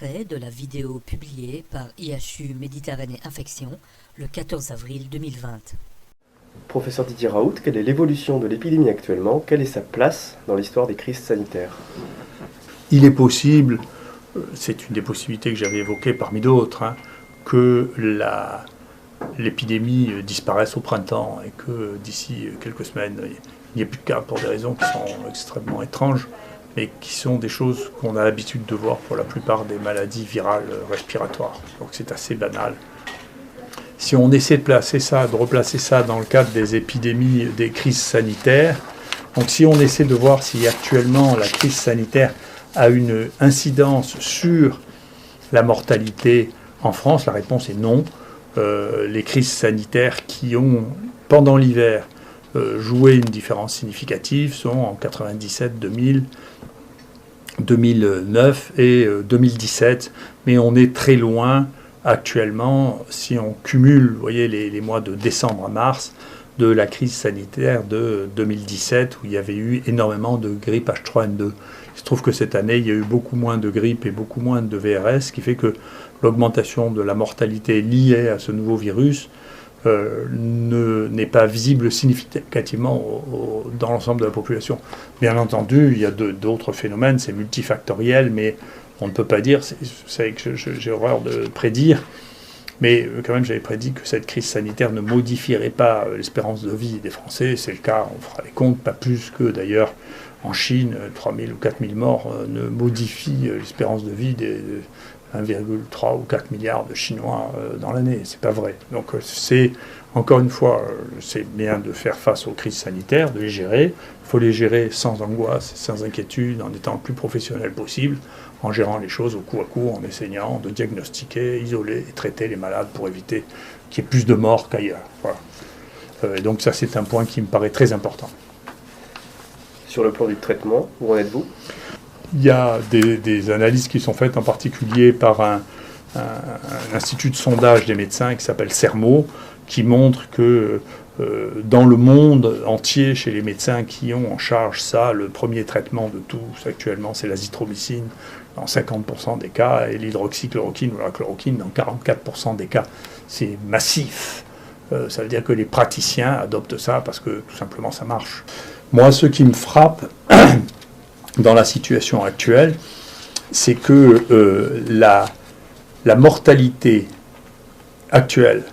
extrait de la vidéo publiée par IHU Méditerranée Infection le 14 avril 2020. Professeur Didier Raoult, quelle est l'évolution de l'épidémie actuellement? Quelle est sa place dans l'histoire des crises sanitaires? Il est possible, c'est une des possibilités que j'avais évoquées parmi d'autres, que l'épidémie disparaisse au printemps et que d'ici quelques semaines, il n'y ait plus de cas pour des raisons qui sont extrêmement étranges, mais qui sont des choses qu'on a l'habitude de voir pour la plupart des maladies virales respiratoires. Donc c'est assez banal. Si on essaie de replacer ça dans le cadre des épidémies, des crises sanitaires, donc si on essaie de voir si actuellement la crise sanitaire a une incidence sur la mortalité en France, la réponse est non. Les crises sanitaires qui ont, pendant l'hiver, joué une différence significative sont en 97, 2000, 2009 et 2017, mais on est très loin actuellement, si on cumule, vous voyez, les mois de décembre à mars, de la crise sanitaire de 2017, où il y avait eu énormément de grippe H3N2. Il se trouve que cette année, il y a eu beaucoup moins de grippe et beaucoup moins de VRS, ce qui fait que l'augmentation de la mortalité liée à ce nouveau virus n'est pas visible significativement dans l'ensemble de la population. Bien entendu, il y a d'autres phénomènes, c'est multifactoriel, mais on ne peut pas dire, c'est que j'ai horreur de prédire, mais quand même j'avais prédit que cette crise sanitaire ne modifierait pas l'espérance de vie des Français. C'est le cas, on fera les comptes, pas plus que d'ailleurs en Chine, 3000 ou 4000 morts ne modifient l'espérance de vie des 1,3 ou 4 milliards de Chinois dans l'année. C'est pas vrai. Donc c'est, encore une fois, c'est bien de faire face aux crises sanitaires, de les gérer. Il faut les gérer sans angoisse, sans inquiétude, en étant le plus professionnel possible, en gérant les choses au coup à coup, en essayant de diagnostiquer, isoler et traiter les malades pour éviter qu'il y ait plus de morts qu'ailleurs. Voilà. Et donc ça, c'est un point qui me paraît très important. Sur le plan du traitement, où en êtes-vous? Il y a des analyses qui sont faites en particulier par un institut de sondage des médecins qui s'appelle CERMO, qui montre que dans le monde entier, chez les médecins qui ont en charge ça, le premier traitement de tous actuellement, c'est l'azithromycine dans 50% des cas, et l'hydroxychloroquine ou la chloroquine dans 44% des cas. C'est massif. Ça veut dire que les praticiens adoptent ça parce que tout simplement ça marche. Moi, ce qui me frappe dans la situation actuelle, c'est que la mortalité actuelle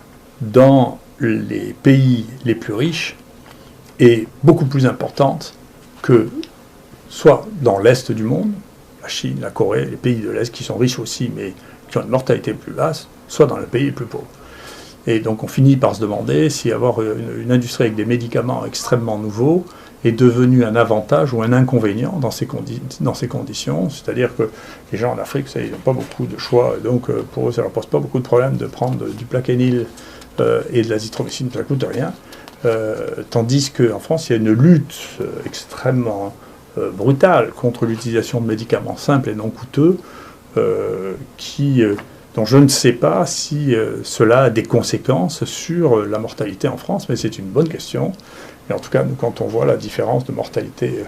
dans les pays les plus riches est beaucoup plus importante que soit dans l'Est du monde, la Chine, la Corée, les pays de l'Est qui sont riches aussi, mais qui ont une mortalité plus basse, soit dans les pays les plus pauvres. Et donc on finit par se demander si avoir une industrie avec des médicaments extrêmement nouveaux est devenu un avantage ou un inconvénient dans ces conditions. C'est-à-dire que les gens en Afrique, ils n'ont pas beaucoup de choix, donc pour eux, ça ne leur pose pas beaucoup de problème de prendre du Plaquenil et de l'azithromycine, ça ne coûte rien. Tandis qu'en France, il y a une lutte extrêmement brutale contre l'utilisation de médicaments simples et non coûteux, dont je ne sais pas si cela a des conséquences sur la mortalité en France, mais c'est une bonne question. Et en tout cas, nous, quand on voit la différence de mortalité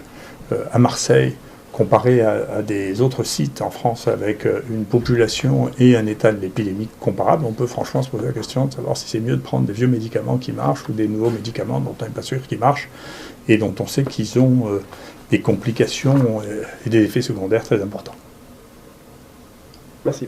à Marseille comparée à des autres sites en France avec une population et un état de l'épidémie comparable, on peut franchement se poser la question de savoir si c'est mieux de prendre des vieux médicaments qui marchent ou des nouveaux médicaments dont on n'est pas sûr qu'ils marchent et dont on sait qu'ils ont des complications et des effets secondaires très importants. Merci.